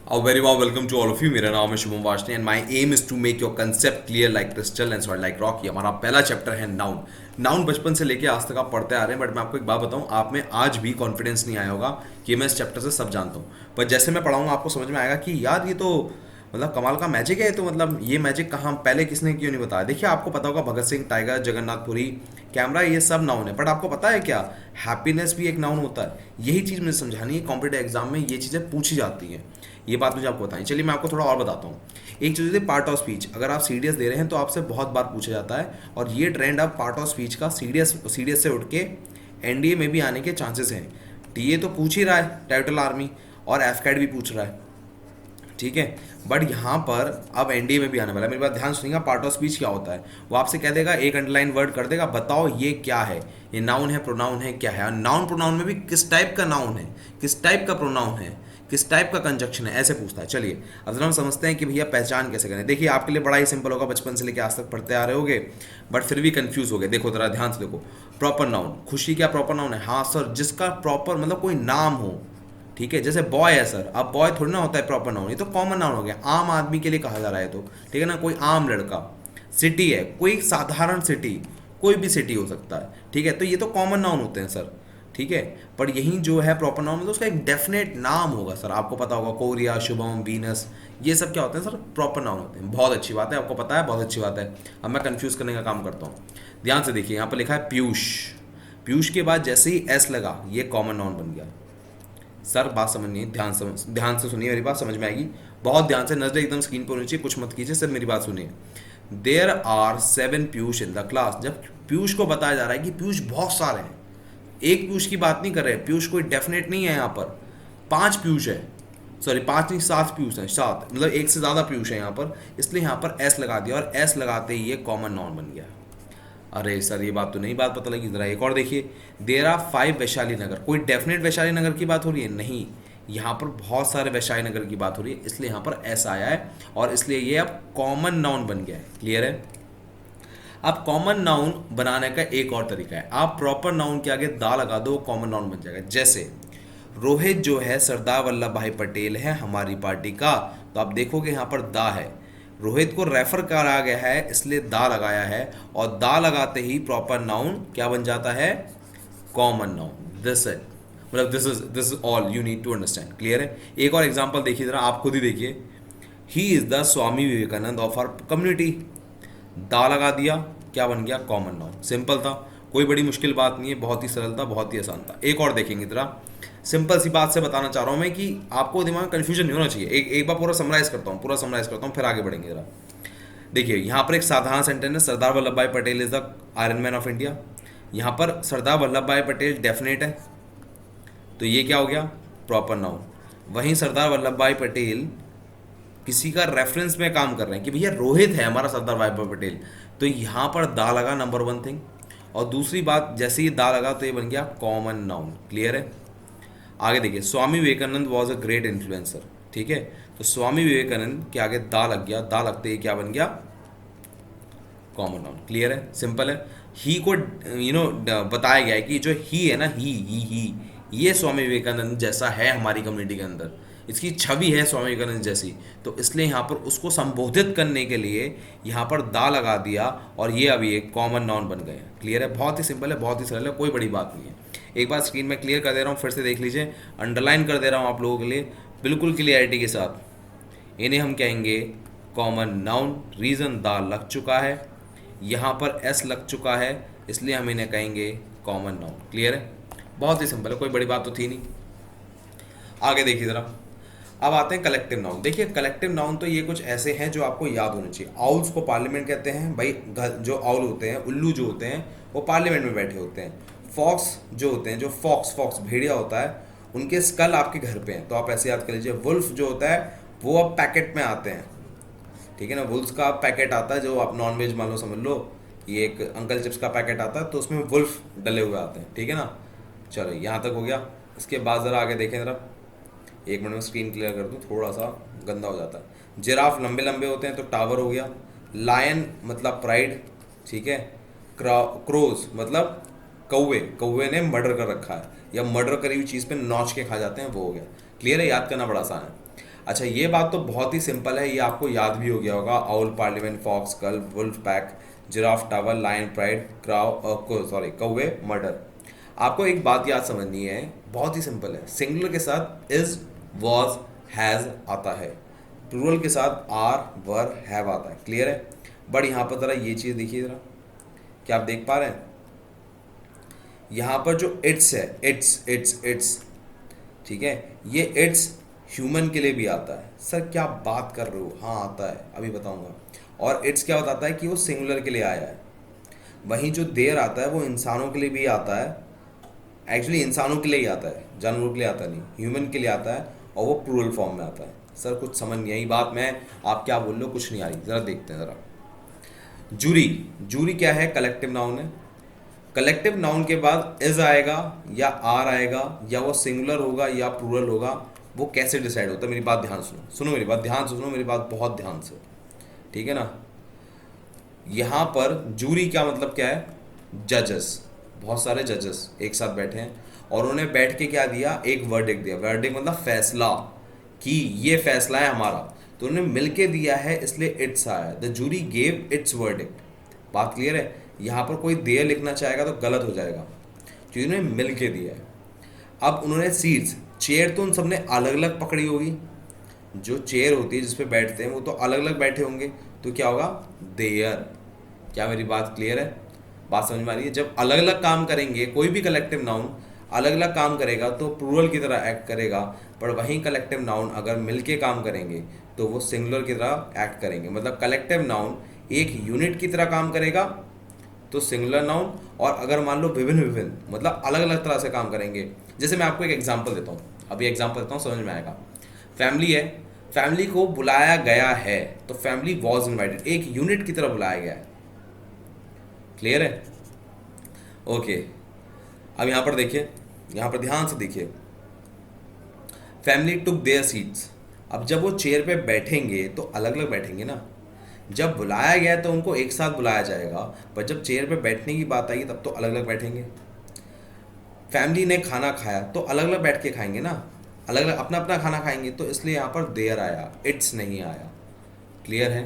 A very warm welcome to all of you. मेरा नाम है Shubham Varshney and my aim is to make your concept clear like crystal and solid like rock. ये हमारा पहला chapter है noun. Noun बचपन से लेके आज तक आप पढ़ते आ रहे हैं, बट मैं आपको एक बात बताऊं, आप में आज भी कॉन्फिडेंस नहीं आया होगा कि मैं इस चैप्टर से सब जानता हूं। पर जैसे मैं पढ़ाऊंगा आपको समझ में आएगा कि यार ये तो मतलब कमाल का मैजिक है। तो मतलब ये मैजिक कहाँ पहले किसने क्यों नहीं बताया। देखिए आपको पता होगा भगत सिंह, टाइगर, जगन्नाथपुरी, कैमरा, ये सब नाउन है। बट आपको पता है क्या हैप्पीनेस भी एक नाउन होता है। यही चीज़ मुझे समझानी है, कॉम्पिटेटिव एग्जाम में ये चीज़ें पूछी जाती हैं। ये बात मुझे आपको बताएं। चलिए मैं आपको थोड़ा और बताता हूँ। एक चीज़ होती है पार्ट ऑफ स्पीच। अगर आप सीडीएस दे रहे हैं तो आपसे बहुत बार पूछा जाता है, और ये ट्रेंड अब पार्ट ऑफ स्पीच का सीडीएस से उठ के एनडीए में भी आने के चांसेस हैं। टीए तो पूछ ही रहा है, टेरिटोरियल आर्मी, और एफकैट भी पूछ रहा है, ठीक है। बट यहाँ पर अब एनडीए में भी आने वाला है। मेरी बात ध्यान सुनिएगा। पार्ट ऑफ स्पीच क्या होता है, वो आपसे कह देगा, एक अंडरलाइन वर्ड कर देगा, बताओ ये क्या है, ये नाउन है, प्रोनाउन है, क्या है। और नाउन प्रोनाउन में भी किस टाइप का नाउन है, किस टाइप का प्रोनाउन है, किस टाइप का कंजक्शन है, ऐसे पूछता है। चलिए अब जरा हम समझते हैं कि भैया पहचान कैसे करें। देखिए आपके लिए बड़ा ही सिंपल होगा, बचपन से लेकर आज तक पढ़ते आ रहे होगे, बट फिर भी कंफ्यूज हो गए। देखो जरा ध्यान से देखो। प्रॉपर नाउन, खुशी क्या प्रॉपर नाउन है? हाँ सर, जिसका प्रॉपर मतलब कोई नाम हो, ठीक है। जैसे बॉय है सर, अब बॉय थोड़ी ना होता है प्रॉपर नाउन, ये तो कॉमन नाउन हो गया, आम आदमी के लिए कहा जा रहा है तो, ठीक है ना, कोई आम लड़का। सिटी है, कोई साधारण सिटी, कोई भी सिटी हो सकता है, ठीक है। तो ये तो कॉमन नाउन होते हैं सर, ठीक है। पर यही जो है प्रॉपर नाउन मतलब उसका एक डेफिनेट नाम होगा सर। आपको पता होगा कोरिया, शुभम, वीनस, ये सब क्या होते हैं सर? प्रॉपर नाउन होते हैं। बहुत अच्छी बात है, आपको पता है, बहुत अच्छी बात है। अब मैं कंफ्यूज करने का काम करता हूँ। ध्यान से देखिए, यहाँ पर लिखा है पीयूष। पीयूष के बाद जैसे ही एस लगा, ये कॉमन नाउन बन गया। सर बात समझनी है, ध्यान से सुनिए, मेरी बात समझ में आएगी। बहुत ध्यान से, नजर एकदम स्क्रीन पर होनी चाहिए, कुछ मत कीजिए, सब मेरी बात सुनिए। There are 7 Piyush in the class. जब पीयूष को बताया जा रहा है कि पीयूष बहुत सारे हैं, एक पीयूष की बात नहीं कर रहे, पीयूष कोई डेफिनेट नहीं है यहाँ पर। 5 पीयूष है, सॉरी 5 नहीं 7 पीयूष हैं, 7 मतलब एक से ज़्यादा पीयूष है यहाँ पर, इसलिए यहाँ पर एस लगा दिया, और एस लगाते ही ये कॉमन नाउन बन गया। अरे सर ये बात तो नहीं बात पता लगी। जरा एक और देखिए। देर आर 5 वैशाली नगर। कोई डेफिनेट वैशाली नगर की बात हो रही है? नहीं, यहाँ पर बहुत सारे वैशाली नगर की बात हो रही है, इसलिए यहाँ पर ऐसा आया है, और इसलिए ये अब कॉमन नाउन बन गया है। क्लियर है? अब कॉमन नाउन बनाने का एक और तरीका है, आप प्रॉपर नाउन के आगे दा लगा दो, कॉमन नाउन बन जाएगा। जैसे रोहित जो है सरदार वल्लभ भाई पटेल है हमारी पार्टी का, तो आप देखोगे यहाँ पर दा है, रोहित को रेफर करा गया है इसलिए दा लगाया है, और दा लगाते ही प्रॉपर नाउन क्या बन जाता है? Common noun. दिस है मतलब this is all you need to understand. Clear है? एक और एग्जांपल देखिए जरा, आप खुद ही देखिए। He is the Swami Vivekananda of our community. दा लगा दिया, क्या बन गया? Common noun. सिंपल था, कोई बड़ी मुश्किल बात नहीं है, बहुत ही सरल था, बहुत ही आसान था। एक और देखेंगे जरा, सिंपल सी बात से बताना चाह रहा हूँ मैं कि आपको दिमाग में कन्फ्यूजन नहीं होना चाहिए। एक बार पूरा समराइज करता हूँ, फिर आगे बढ़ेंगे जरा। देखिए यहाँ पर एक साधारण सेंटेंस है, सरदार वल्लभ भाई Patel is the iron man of India. यहाँ पर सरदार वल्लभ भाई पटेल डेफिनेट है, तो ये क्या हो गया? Proper noun. वहीं सरदार वल्लभ भाई पटेल किसी का रेफरेंस में काम कर रहे हैं कि भैया रोहित है हमारा सरदार वल्लभ भाई पटेल, तो यहाँ पर दा लगा, नंबर 1 थिंग। और दूसरी बात, जैसे ही दा लगा तो ये बन गया कॉमन नाउन। क्लियर है? आगे देखिए, Swami Vivekananda was a great influencer, ठीक है। तो स्वामी विवेकानंद के आगे दा लग गया, दा लगते ही क्या बन गया? Common noun. क्लियर है? सिंपल है। ही को बताया गया है कि जो ही है ना, ही ये स्वामी विवेकानंद जैसा है हमारी कम्युनिटी के अंदर, इसकी छवि है स्वामी विवेकानंद जैसी, तो इसलिए यहाँ पर उसको संबोधित करने के लिए यहाँ पर दा लगा दिया, और ये अभी एक कॉमन नाउन बन गए। क्लियर है? बहुत ही सिंपल है, बहुत ही सरल है, कोई बड़ी बात नहीं है। एक बार स्क्रीन में क्लियर कर दे रहा हूँ, फिर से देख लीजिए, अंडरलाइन कर दे रहा हूँ आप लोगों के लिए बिल्कुल क्लियरिटी के साथ। इन्हें हम कहेंगे कॉमन नाउन। रीज़न दा लग चुका है, यहाँ पर एस लग चुका है, इसलिए हम इन्हें कहेंगे कॉमन नाउन। क्लियर है? बहुत ही सिंपल है, कोई बड़ी बात तो थी नहीं। आगे देखिए ज़रा, अब आते हैं कलेक्टिव नाउन। देखिए कलेक्टिव नाउन तो ये कुछ ऐसे हैं जो आपको याद होने चाहिए। आउल्स को पार्लियामेंट कहते हैं भाई, जो आउल होते हैं, उल्लू जो होते हैं, वो पार्लियामेंट में बैठे होते हैं। फॉक्स जो होते हैं, जो फॉक्स भेड़िया होता है, उनके स्कल आपके घर पे हैं, तो आप ऐसे याद कर लीजिए। वुल्फ जो होता है वो अब पैकेट में आते हैं, ठीक है ना। वुल्फ का पैकेट आता है, जो आप नॉन वेज मान लो, समझ लो ये एक अंकल चिप्स का पैकेट आता है, तो उसमें वुल्फ डले हुए आते हैं, ठीक है ना। चलो यहाँ तक हो गया। इसके बाद ज़रा आगे देखें ज़रा, एक मिनट में स्क्रीन क्लियर कर दूँ, थोड़ा सा गंदा हो जाता है। जिराफ लंबे लंबे होते हैं, तो टावर हो गया। लायन मतलब प्राइड, ठीक है। क्रोज मतलब कौवे ने मर्डर कर रखा है, या मर्डर करी हुई चीज़ पे नौच के खा जाते हैं, वो हो गया। क्लियर है? याद करना बड़ा आसान है। अच्छा, ये बात तो बहुत ही सिंपल है, ये आपको याद भी हो गया होगा। आउल, पार्लियामेंट, फॉक्स, कल, wolf pack, giraffe, tower, lion, pride, crow, sorry कौवे, मर्डर। आपको एक बात याद समझनी है, बहुत ही सिंपल है। सिंगुलर के साथ इज, वॉज, हैज आता है, प्लूरल के साथ आर, वर, हैव आता है। क्लियर है? बट यहाँ पर ज़रा ये चीज़ देखिए ज़रा, क्या आप देख पा रहे हैं? यहाँ पर जो इट्स है, इट्स, ठीक है, ये इट्स ह्यूमन के लिए भी आता है। सर क्या बात कर रहे हो? हाँ आता है, अभी बताऊंगा। और इट्स क्या बताता है कि वो सिंगुलर के लिए आया है। वहीं जो देयर आता है वो इंसानों के लिए भी आता है, एक्चुअली इंसानों के लिए ही आता है, जानवरों के लिए आता नहीं, ह्यूमन के लिए आता है, और वो प्लूरल फॉर्म में आता है। सर कुछ समझ नहीं आई बात, मैं आप क्या बोल रहे हो कुछ नहीं आ रही, ज़रा देखते हैं ज़रा। जूरी, जूरी क्या है? कलेक्टिव नाउन है। कलेक्टिव नाउन के बाद इज आएगा या आर आएगा, या वो सिंगुलर होगा या प्लूरल होगा, वो कैसे डिसाइड होता है? मेरी बात ध्यान सुनो, सुनो मेरी बात ध्यान से, सुनो मेरी बात बहुत ध्यान से, ठीक है ना। यहाँ पर जूरी क्या मतलब क्या है? जजेस, बहुत सारे जजेस एक साथ बैठे हैं और उन्होंने बैठ के क्या दिया? एक वर्डिक्ट दिया। वर्डिक्ट मतलब फैसला, कि ये फैसला है हमारा, तो उन्होंने मिलके दिया है, इसलिए इट्स आया। The jury gave its verdict. बात क्लियर है? यहाँ पर कोई देयर लिखना चाहेगा तो गलत हो जाएगा, क्योंकि उन्होंने मिल के दिया है। अब उन्होंने सीट्स, चेयर तो उन सबने अलग अलग पकड़ी होगी, जो चेयर होती है जिस पे बैठते हैं वो तो अलग अलग बैठे होंगे, तो क्या होगा? देयर। क्या मेरी बात क्लियर है? बात समझ में आ रही है? जब अलग अलग काम करेंगे, कोई भी कलेक्टिव नाउन अलग अलग काम करेगा तो प्लूरल की तरह एक्ट करेगा, पर वहीं कलेक्टिव नाउन अगर मिलके काम करेंगे तो वो सिंगुलर की तरह एक्ट करेंगे। मतलब कलेक्टिव नाउन एक यूनिट की तरह काम करेगा तो सिंगुलर नाउन, और अगर मान लो विभिन्न विभिन्न मतलब अलग अलग तरह से काम करेंगे। जैसे मैं आपको एक एग्जांपल देता हूँ, अभी एग्जांपल देता हूँ, समझ में आएगा। फैमिली है, फैमिली को बुलाया गया है, तो फैमिली वॉज इन्वाइटेड, एक यूनिट की तरह बुलाया गया है। क्लियर है? ओके। अब यहाँ पर देखिए, यहाँ पर ध्यान से देखिए, फैमिली टुक देयर सीट्स। अब जब वो चेयर पे बैठेंगे तो अलग अलग बैठेंगे ना। जब बुलाया गया तो उनको एक साथ बुलाया जाएगा, पर जब चेयर पे बैठने की बात आएगी तब तो अलग अलग बैठेंगे। फैमिली ने खाना खाया तो अलग अलग बैठ के खाएंगे ना, अलग अलग अपना अपना खाना खाएंगे, तो इसलिए यहाँ पर देयर आया, इट्स नहीं आया। क्लियर है?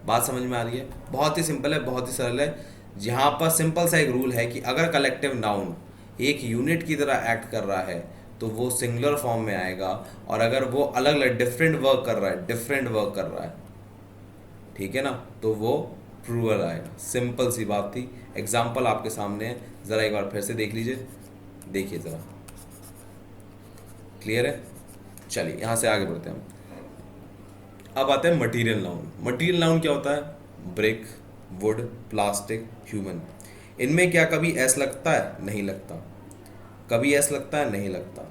बात समझ में आ रही है? बहुत ही सिंपल है, बहुत ही सरल है। यहाँ पर सिंपल सा एक रूल है कि अगर कलेक्टिव नाउन एक यूनिट की तरह एक्ट कर रहा है तो वो सिंगुलर फॉर्म में आएगा, और अगर वो अलग अलग डिफरेंट वर्क कर रहा है, डिफरेंट वर्क कर रहा है, ठीक है ना, तो वो प्लूरल आएगा। सिंपल सी बात थी। एग्जाम्पल आपके सामने है, ज़रा एक बार फिर से देख लीजिए, देखिए ज़रा। क्लियर है? चलिए यहाँ से आगे बढ़ते हैं हम। अब आते हैं मटेरियल नाउन। मटेरियल नाउन क्या होता है? Brick, would, plastic, human. इनमें क्या कभी एस लगता है? नहीं लगता। कभी एस लगता है? नहीं लगता।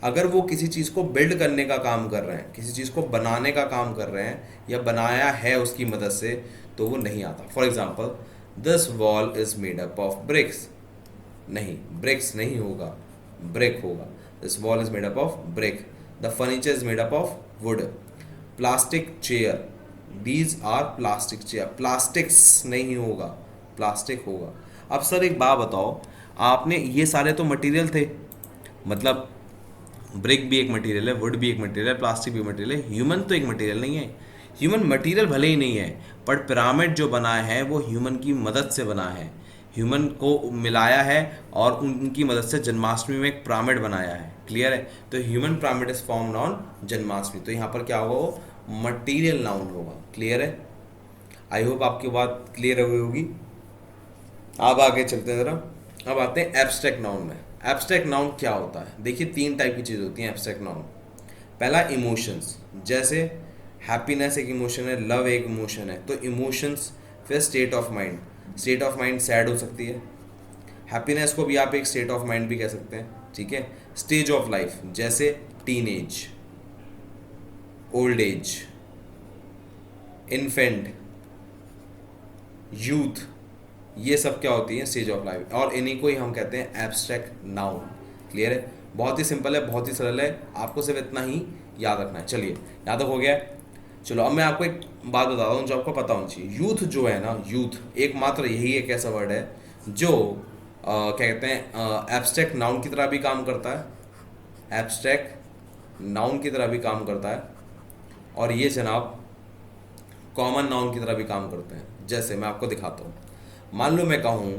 अगर वो किसी चीज़ को बिल्ड करने का काम कर रहे हैं, किसी चीज़ को बनाने का काम कर रहे हैं, या बनाया है उसकी मदद से, तो वो नहीं आता। For example, this wall is made up of bricks. नहीं, ब्रिक्स नहीं होगा, ब्रिक होगा। This wall is made up of brick. The furniture is made up of wood. Plastic chair, these are plastic chair. Plastics नहीं होगा, plastic होगा। अब sir एक बात बताओ, आपने ये सारे तो मटेरियल थे, मतलब ब्रिक भी एक मटेरियल है, वुड भी एक मटेरियल है, प्लास्टिक भी मटेरियल है। ह्यूमन तो एक मटेरियल नहीं है। ह्यूमन मटेरियल भले ही नहीं है, बट पिरामिड जो बना है वो ह्यूमन की मदद से बना है। ह्यूमन को मिलाया है और उनकी मदद से जन्माष्टमी में एक पिरामिड बनाया है। क्लियर है? तो human pyramid is formed on Janmashtami. तो यहाँ पर क्या होगा? वो मटेरियल नाउन होगा। क्लियर है? आई होप आपकी बात क्लियर हुई होगी। अब आगे चलते हैं ज़रा। अब आते हैं एब्स्ट्रैक्ट नाउन में। एब्स्ट्रैक्ट नाउन क्या होता है? देखिए तीन टाइप की चीज़ होती हैं एब्स्ट्रैक्ट नाउन। पहला इमोशंस, जैसे हैप्पीनेस एक इमोशन है, लव एक इमोशन है, तो इमोशंस। फिर state of mind, state of mind sad हो सकती है। हैप्पीनेस को भी आप एक स्टेट ऑफ माइंड भी कह सकते हैं, ठीक है। स्टेज ऑफ लाइफ, जैसे teen age, old age, infant, youth, ये सब क्या होती है? स्टेज ऑफ लाइफ, और इन्हीं को ही हम कहते हैं एब्स्ट्रैक्ट नाउन। क्लियर है? बहुत ही सिंपल है, बहुत ही सरल है, आपको सिर्फ इतना ही याद रखना है। चलिए याद हो गया। चलो अब मैं आपको एक बात बताता हूँ जो आपको पता होनी चाहिए। यूथ जो है ना, यूथ एकमात्र यही एक ऐसा वर्ड है जो क्या कहते हैं, एब्स्ट्रैक्ट नाउन की तरह भी काम करता है, एब्स्ट्रैक्ट नाउन की तरह भी काम करता है, और ये जनाब कॉमन नाउन की तरह भी काम करते हैं। जैसे मैं आपको दिखाता हूँ, मान लो मैं कहूँ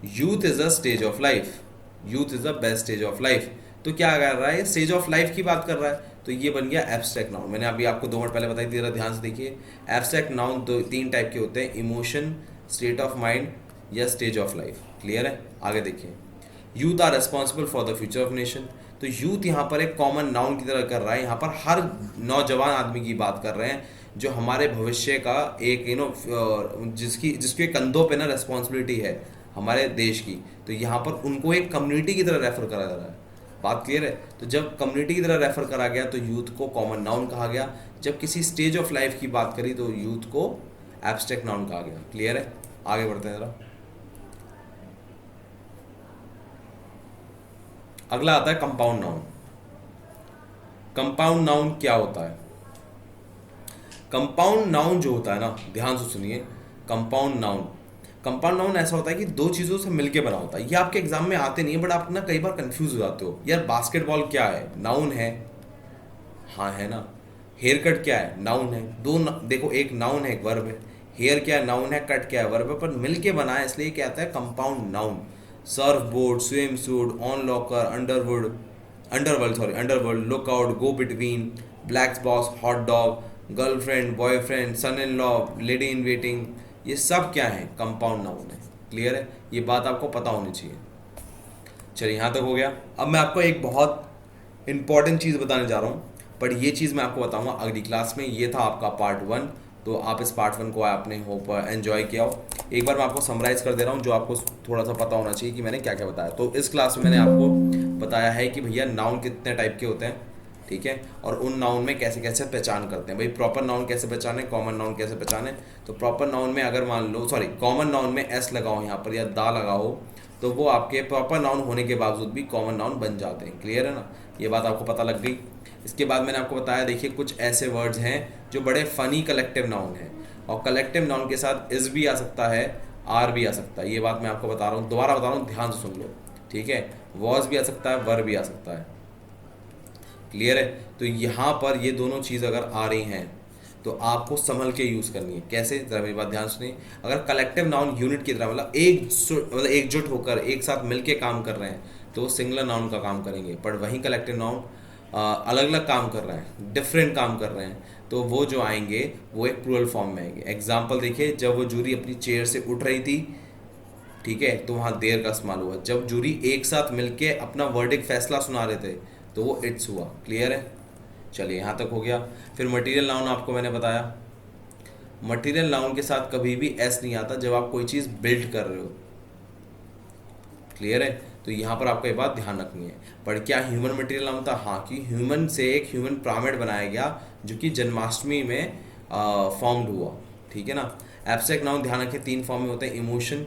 youth is a stage of life, youth is the best stage of life, तो क्या कर रहा है, स्टेज ऑफ लाइफ की बात कर रहा है, तो ये बन गया एब्स्ट्रैक्ट नाउन। मैंने अभी आपको 2 मिनट पहले बताई थी, ध्यान से देखिए। एब्स्ट्रैक्ट नाउन 3 टाइप के होते हैं, इमोशन, स्टेट ऑफ माइंड या स्टेज ऑफ लाइफ। क्लियर है? आगे देखिए, youth are responsible for the future of nation, तो यूथ यहाँ पर एक कॉमन नाउन की तरह कर रहा है, यहाँ पर हर नौजवान आदमी की बात कर रहे हैं जो हमारे भविष्य का एक जिसके कंधों पे ना रिस्पॉन्सिबिलिटी है हमारे देश की, तो यहाँ पर उनको एक कम्युनिटी की तरह रेफर करा जा रहा है। बात क्लियर है? तो जब कम्युनिटी की तरह रेफर करा गया तो यूथ को कॉमन नाउन कहा गया, जब किसी स्टेज ऑफ लाइफ की बात करी तो यूथ को एब्स्ट्रैक्ट नाउन कहा गया। क्लियर है? आगे बढ़ते हैं जरा। अगला आता है कंपाउंड नाउन। कंपाउंड नाउन क्या होता है? कंपाउंड नाउन जो होता है ना, ध्यान से सुनिए, कंपाउंड नाउन ऐसा होता है कि 2 चीज़ों से मिलके बना होता है। ये आपके एग्जाम में आते नहीं है, बट आप ना कई बार कंफ्यूज हो जाते हो, यार बास्केटबॉल क्या है, नाउन है, हाँ है ना। हेयर कट क्या है, नाउन है। देखो, एक नाउन है, एक वर्ब है। हेयर क्या है, नाउन है, कट क्या है, वर्ब है, पर मिलके बना है, इसलिए क्या आता है compound noun. Surfboard, swimsuit, onlooker, underworld, lookout, go between, black boss, hot dog, girlfriend, boyfriend, son in law, lady in waiting, ये सब क्या है, कंपाउंड नाउन है। क्लियर है? ये बात आपको पता होनी चाहिए। चलिए, यहाँ तक हो गया। अब मैं आपको एक बहुत इंपॉर्टेंट चीज़ बताने जा रहा हूँ, बट ये चीज़ मैं आपको बताऊंगा अगली क्लास में। ये था आपका पार्ट 1, तो आप इस पार्ट 1 को आपने होप एंजॉय किया हो। एक बार मैं आपको समराइज़ कर दे रहा हूँ जो आपको थोड़ा सा पता होना चाहिए कि मैंने क्या क्या बताया। तो इस क्लास में मैंने आपको बताया है कि भैया नाउन कितने टाइप के होते हैं, ठीक है, और उन नाउन में कैसे कैसे पहचान करते हैं। भाई प्रॉपर नाउन कैसे पहचाने, कॉमन नाउन कैसे पहचाने। तो प्रॉपर नाउन में अगर मान लो, सॉरी, कॉमन नाउन में एस लगाओ यहाँ पर या दा लगाओ, तो वो आपके प्रॉपर नाउन होने के बावजूद भी कॉमन नाउन बन जाते हैं। क्लियर है ना? ये बात आपको पता लग गई। इसके बाद मैंने आपको बताया, देखिए कुछ ऐसे वर्ड्स हैं जो बड़े फनी कलेक्टिव नाउन हैं, और कलेक्टिव नाउन के साथ इज भी आ सकता है, आर भी आ सकता है। ये बात मैं आपको बता रहा हूँ, दोबारा बता रहा हूँ, ध्यान से सुन लो, ठीक है। वॉज भी आ सकता है, वर भी आ सकता है। क्लियर है? तो यहाँ पर ये दोनों चीज़ अगर आ रही हैं तो आपको संभल के यूज़ करनी है। कैसे? जरा मेरी बात ध्यान सुनिए। अगर कलेक्टिव नाउन यूनिट की तरह, मतलब एकजुट होकर एक साथ मिलके काम कर रहे हैं, तो वो सिंगुलर नाउन का काम करेंगे। पर वहीं कलेक्टिव नाउन अलग अलग काम कर रहे हैं, डिफरेंट काम कर रहे हैं, तो वो जो आएंगे वो एक प्लूरल फॉर्म में आएंगे। एग्जाम्पल देखिए, जब वो जूरी अपनी चेयर से उठ रही थी, ठीक है, तो वहाँ देर का इस्तेमाल हुआ। जब जूरी एक साथ मिलके अपना वर्डिक फैसला सुना रहे थे, तो वो इट्स हुआ। क्लियर है? चलिए, यहाँ तक हो गया। फिर मटेरियल नाउन आपको मैंने बताया, मटेरियल नाउन के साथ कभी भी एस नहीं आता जब आप कोई चीज़ बिल्ड कर रहे हो। क्लियर है? तो यहाँ पर आपको ये बात ध्यान रखनी है। पर क्या ह्यूमन मटेरियल नाउन था? हाँ, कि ह्यूमन से एक ह्यूमन पिरामिड बनाया गया जो कि जन्माष्टमी में फॉर्म्ड हुआ, ठीक है ना। एब्स्ट्रैक्ट नाउन ध्यान रखें 3 फॉर्म में होते हैं। इमोशन,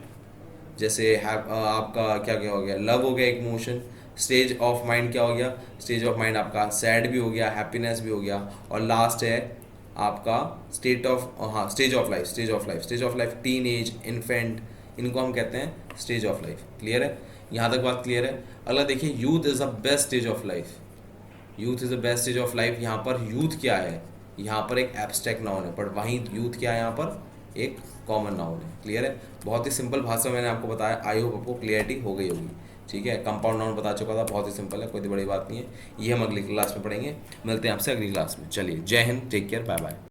जैसे आपका क्या क्या हो गया, लव हो गया एक इमोशन। स्टेज ऑफ माइंड क्या हो गया, स्टेज ऑफ माइंड आपका सैड भी हो गया, हैप्पीनेस भी हो गया, और लास्ट है आपका stage of life, teen age, infant, इनको हम कहते हैं स्टेज ऑफ लाइफ। क्लियर है? यहाँ तक बात क्लियर है? अगला देखिए, youth is the best stage of life. Youth is the best stage of life, यहाँ पर यूथ क्या है, यहाँ पर एक एब्स्ट्रैक्ट नाउन है, पर वहीं यूथ क्या है, यहाँ पर एक कॉमन नाउन है। क्लियर है? बहुत ही सिंपल भाषा में मैंने आपको बताया, आई होप आपको क्लियरिटी हो गई होगी। ठीक है, कंपाउंड नाउन बता चुका था, बहुत ही सिंपल है, कोई बड़ी बात नहीं है। ये हम अगली क्लास में पढ़ेंगे। मिलते हैं आपसे अगली क्लास में। चलिए, Jai Hind, take care, bye bye.